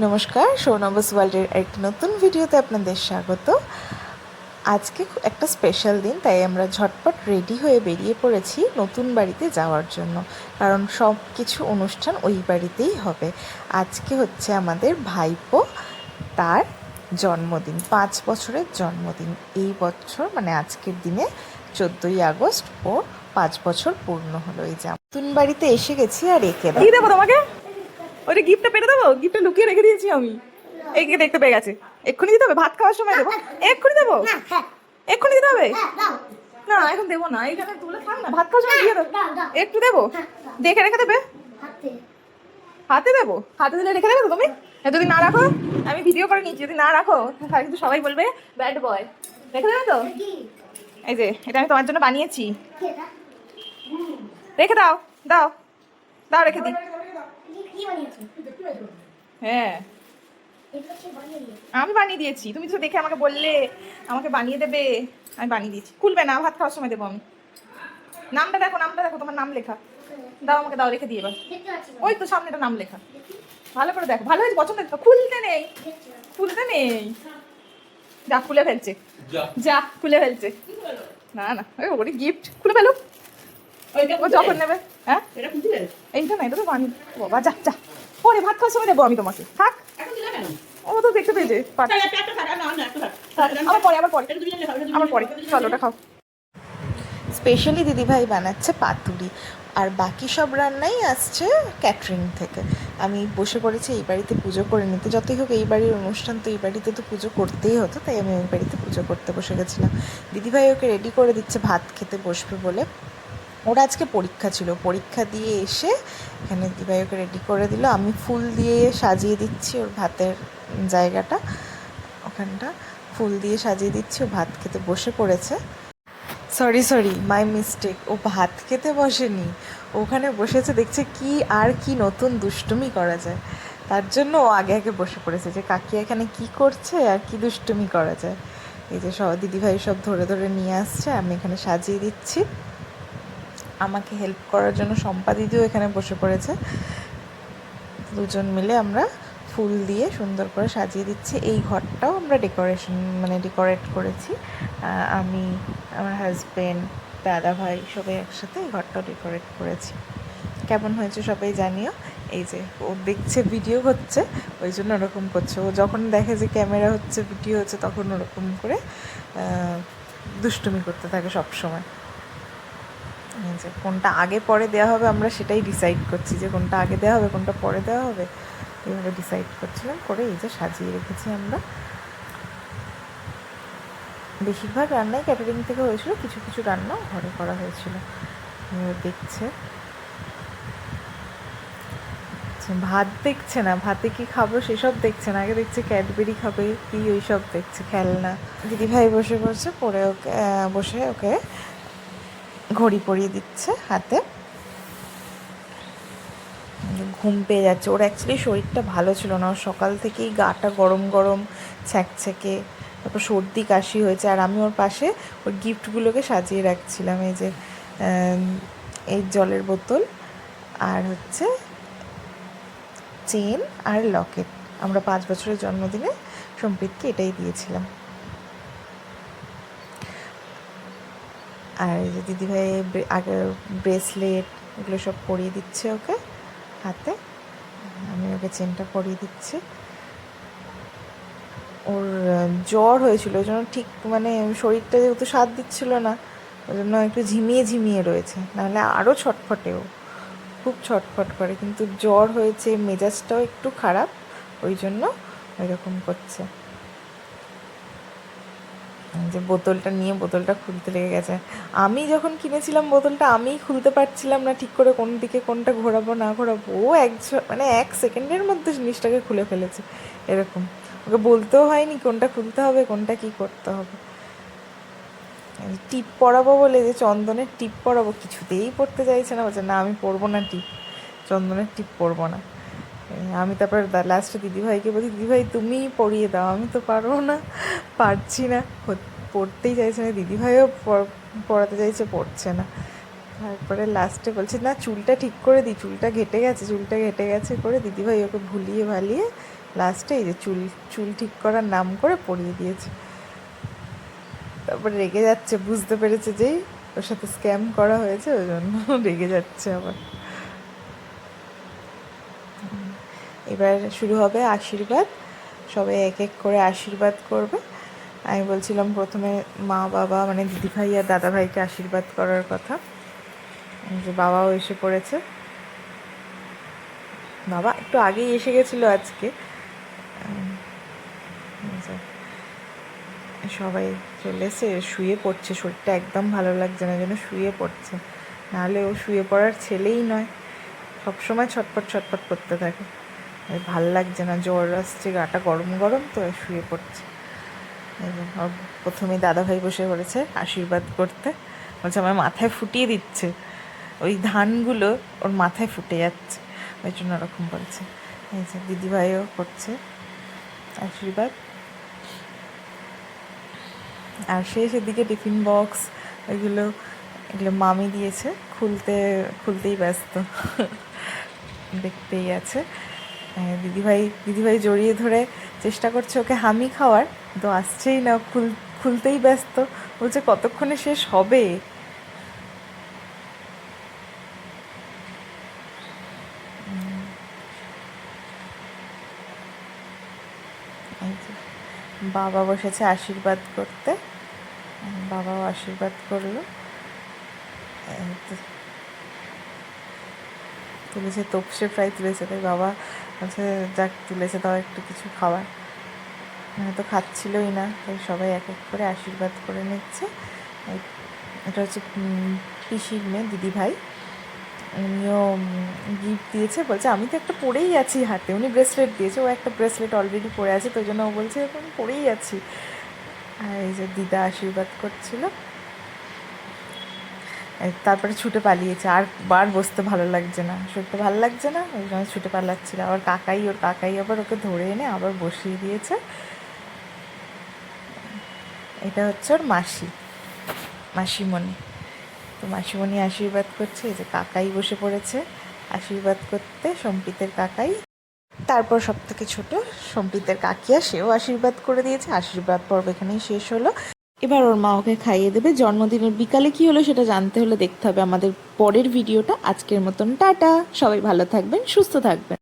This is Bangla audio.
নমস্কার, সৌনবস ওয়ার্ল্ডের একটা নতুন ভিডিওতে আপনাদের স্বাগত। আজকে একটা স্পেশাল দিন, তাই আমরা ঝটপট রেডি হয়ে বেরিয়ে পড়েছি নতুন বাড়িতে যাওয়ার জন্য, কারণ সব কিছু অনুষ্ঠান ওই বাড়িতেই হবে। আজকে হচ্ছে আমাদের ভাইপো, তার জন্মদিন, 5 বছরের জন্মদিন। এই বছর মানে আজকের দিনে 14ই আগস্ট ও 5 বছর পূর্ণ হলো। এই যে নতুন বাড়িতে এসে গেছি। আর একে কি দেবো তোমাকে? ওইটা গিফটটা পেরে দেবো? গিফটটা লুকিয়ে রেখে দিয়েছি আমি। এইকে দেখতে পেয়ে গেছে। এক্ষুনি দিতে হবে? ভাত খাওয়ার সময় দেবো? এক্ষুনি দেবো? এক্ষুনি দিতে হবে? না এখন দেবো না, এইখানে তুলে থাক না, ভাত খাওয়ার সময় দিয়ে দেবো। একটু দেবো, দেখে রেখে দেবে। হাতে দেবো? হাতে দিলে রেখে দেবে তো তুমি? যদি না রাখো, আমি ভিডিও করে নিচ্ছি, যদি না রাখো তাহলে কিন্তু সবাই বলবে ব্যাড বয়। রেখে দেবে তো? এই যে এটা আমি তোমার জন্য বানিয়েছি, রেখে দাও। দাও দাও, রেখে দিই। হ্যাঁ আমি বানিয়ে দিয়েছি, তুমি তো দেখে আমাকে বললে আমাকে বানিয়ে দেবে, আমি বানিয়ে দিয়েছি। খুলবে না, ভাত খাওয়ার সময় দেবো আমি। নামটা দেখো, নামটা দেখো, তোমার নাম লেখা। দাও আমাকে, দাও, রেখে দিয়ে এবার। ওই তো সামনেটা নাম লেখা, ভালো করে দেখো। ভালো হয়েছে, পছন্দ হয়েছে? খুলতে নেই, খুলতে নেই। যা খুলে ফেলছে, যা খুলে ফেলছে। না না, ওই গিফট খুলে ফেলো, ও যখন নেবে। হ্যাঁ এইটা না, এটা তো বানিয়ে বাবা। যা যা, পরে ভাত খাওয়ার সময় দেবো আমি তোমাকে, থাক। ও তো দেখতে পেয়েছে, আবার পরে, আবার পরে, আবার পরে। চলো ওটা খাও। স্পেশালি দিদিভাই বানাচ্ছে পাতুরি, আর বাকি সব রান্নাই আসছে ক্যাটারিং থেকে। আমি বসে পড়েছি এই বাড়িতে পুজো করে নিতে। যতই হোক এই বাড়ির অনুষ্ঠান, তো এই বাড়িতে তো পুজো করতেই হতো, তাই আমি ওই বাড়িতে পুজো করতে বসে গেছিলাম। দিদিভাই ওকে রেডি করে দিচ্ছে ভাত খেতে বসবে বলে। ওরা আজকে পরীক্ষা ছিল, পরীক্ষা দিয়ে এসে এখানে দিদিভাই ওকে রেডি করে দিল। আমি ফুল দিয়ে সাজিয়ে দিচ্ছি ওর ভাতের জায়গাটা, ওখানটা ফুল দিয়ে সাজিয়ে দিচ্ছি। ও ভাত খেতে বসে পড়েছে। সরি মাই মিস্টেক, ও ভাত খেতে বসেনি, ওখানে বসেছে দেখছে কি আর কি নতুন দুষ্টুমি করা যায়, তার জন্য ও আগে আগে বসে পড়েছে যে কাকি এখানে কি করছে আর কি দুষ্টুমি করা যায়। এই যে সব দিদিভাই সব ধরে ধরে নিয়ে আসছে, আমি এখানে সাজিয়ে দিচ্ছি। আমাকে হেল্প করার জন্য শম্পা দিদিও এখানে বসে পড়েছে। দুজন মিলে আমরা ফুল দিয়ে সুন্দর করে সাজিয়ে দিচ্ছি। এই ঘরটাও আমরা ডেকোরেট করেছি। আমি, আমার হাজব্যান্ড, দাদা ভাই সবাই একসাথে এই ঘরটাও ডেকোরেট করেছি। কেমন হয়েছে সবাই জানিও। এই যে ও দেখছে ভিডিও হচ্ছে, ওই জন্য ওরকম করছে। ও যখন দেখে যে ক্যামেরা হচ্ছে, ভিডিও হচ্ছে, তখন ওরকম করে দুষ্টুমি করতে থাকে সব সময়। যে কোনটা আগে পরে দেওয়া হবে আমরা সেটাই ডিসাইড করছি, যে কোনটা আগে দেওয়া হবে কোনটা পরে দেওয়া হবে, এইভাবে ডিসাইড করছিলাম। করে এই যে সাজিয়ে রেখেছি আমরা। বেশিরভাগ রান্নাই ক্যাটারিং থেকে হয়েছিল, কিছু কিছু রান্নাও ঘরে করা হয়েছিল। দেখছে ভাত দেখছে না, ভাতে কি খাবো সেসব দেখছে না, আগে দেখছে ক্যাডবেরি খাবে কি, ওই সব দেখছে, খেলনা। দিদিভাই বসে পড়ছে, পরে ওকে বসে ওকে ঘড়ি পরিয়ে দিচ্ছে হাতে। ঘুম পেয়ে যাচ্ছে। ওর অ্যাকচুয়ালি শরীরটা ভালো ছিল না, ওর সকাল থেকেই গাটা গরম গরম ছ্যাঁকছ্যাঁকে, তারপর সর্দি কাশি হয়েছে। আর আমি ওর পাশে ওর গিফটগুলোকে সাজিয়ে রাখছিলাম। এই যে এই জলের বোতল, আর হচ্ছে চেন আর লকেট। আমরা 5 বছরের জন্মদিনে সম্প্রীতকে এটাই দিয়েছিলাম। আর এই যে দিদিভাই আগে ব্রেসলেট এগুলো সব পরিয়ে দিচ্ছে ওকে হাতে, আমি ওকে চেনটা পরিয়ে দিচ্ছি। ওর জ্বর হয়েছিল, ওই জন্য ঠিক মানে শরীরটা যেহেতু সাথ দিচ্ছিল না, ওই জন্য একটু ঝিমিয়ে ঝিমিয়ে রয়েছে, নাহলে আরও ছটফটেও, খুব ছটফট করে। কিন্তু জ্বর হয়েছে, মেজাজটাও একটু খারাপ, ওই জন্য ওই রকম করছে। যে বোতলটা নিয়ে বোতলটা খুলতে লেগে গেছে। আমি যখন কিনেছিলাম বোতলটা আমিই খুলতে পারছিলাম না ঠিক করে, কোন দিকে কোনটা ঘোরাবো না ঘোরাবো। ও মানে 1 সেকেন্ডের মধ্যে জিনিসটাকে খুলে ফেলেছে এরকম। ওকে বলতেও হয়নি কোনটা খুলতে হবে কোনটা কী করতে হবে। টিপ পরাবো বলে, যে চন্দনের টিপ পরাবো, কিছুতেই পরতে চাইছে না, বলছে না আমি পরবো না টিপ, চন্দনের টিপ পরবো না। আমি তারপর লাস্টে দিদিভাইকে বলছি, দিদিভাই তুমিই পরিয়ে দাও, আমি তো পারবো না, পারছি না, পড়তেই চাইছে না। দিদিভাইও পড়াতে চাইছে, পড়ছে না। তারপরে লাস্টে বলছে না চুলটা ঠিক করে দিই, চুলটা ঘেটে গেছে করে দিদিভাই ওকে ভুলিয়ে ভালিয়ে লাস্টে এই যে চুল চুল ঠিক করার নাম করে পরিয়ে দিয়েছে। তারপর রেগে যাচ্ছে, বুঝতে পেরেছে যেই ওর সাথে স্ক্যাম করা হয়েছে, ওই জন্য রেগে যাচ্ছে আবার। এবার শুরু হবে আশীর্বাদ, সবাই এক এক করে আশীর্বাদ করবে। আমি বলছিলাম প্রথমে মা বাবা মানে দিদিভাই আর দাদাভাইকে আশীর্বাদ করার কথা, যে বাবাও এসে পড়েছে। বাবা একটু আগেই এসে গেছিলো আজকে। সবাই চলে এসে শুয়ে পড়ছে, শরীরটা একদম ভালো লাগছে না, যেন শুয়ে পড়ছে। নাহলে ও শুয়ে পড়ার ছেলেই নয়, সবসময় ছটপট ছটপট করতে থাকে। ভাল লাগছে না, জ্বর আসছে, গাটা গরম গরম, তো শুয়ে পড়ছে। ওর প্রথমে দাদাভাই বসে পড়েছে আশীর্বাদ করতে, বলছে আমার মাথায় ফুটিয়ে দিচ্ছে, ওই ধানগুলো ওর মাথায় ফুটে যাচ্ছে, ওই জন্য ওরকম বলছে। এই যে দিদিভাইও করছে আশীর্বাদ। আর সে সেদিকে টিফিন বক্স এগুলো মামি দিয়েছে, খুলতেই ব্যস্ত, দেখতেই আছে। দিদিভাই জড়িয়ে ধরে চেষ্টা করছে ওকে হামি খাওয়ার, তো আসছেই না, খুলতেই ব্যস্ত, বলছে কতক্ষণে শেষ হবে। বাবা বসেছে আশীর্বাদ করতে, বাবাও আশীর্বাদ করলো। তুলেছে তোপসে ফ্রাই তুলেছে, তাই বাবা বলছে যাক তুলেছে তাও একটু কিছু খাওয়ার, তো খাচ্ছিলই না, তাই সবাই এক এক করে আশীর্বাদ করে নিচ্ছে। এটা হচ্ছে পিসির মেয়ে দিদিভাই, উনিও গিফট দিয়েছে, বলছে আমি তো একটা পরেই আছি হাতে, উনি ব্রেসলেট দিয়েছে, ও একটা ব্রেসলেট অলরেডি পরে আছে, তো ওই জন্য ও বলছে আমি পরেই আছি। আর এই যে দিদা আশীর্বাদ করছিল, তারপরে ছুটে পালিয়েছে, আর বার বসতে ভালো লাগছে না, শরীরটা ভালো লাগছে না, ওই জন্য ছুটে পালাচ্ছিল। আবার ওর কাকাই আবার ওকে ধরে এনে আবার বসিয়ে দিয়েছে। এটা হচ্ছে ওর মাসিমণি, তো মাসিমণি আশীর্বাদ করছে। এই যে কাকাই বসে পড়েছে আশীর্বাদ করতে, সম্প্রীতের কাকাই। তারপর সব থেকে ছোট সম্প্রীতের কাকিয়া, সেও আশীর্বাদ করে দিয়েছে। আশীর্বাদ পর্ব এখানেই শেষ হলো। এবার ওর মা ওকে খাইয়ে দেবে। জন্মদিনের বিকালে কি হলো সেটা জানতে হলে দেখতে হবে আমাদের পরের ভিডিওটা। আজকের মতন টাটা, সবাই ভালো থাকবেন, সুস্থ থাকবেন।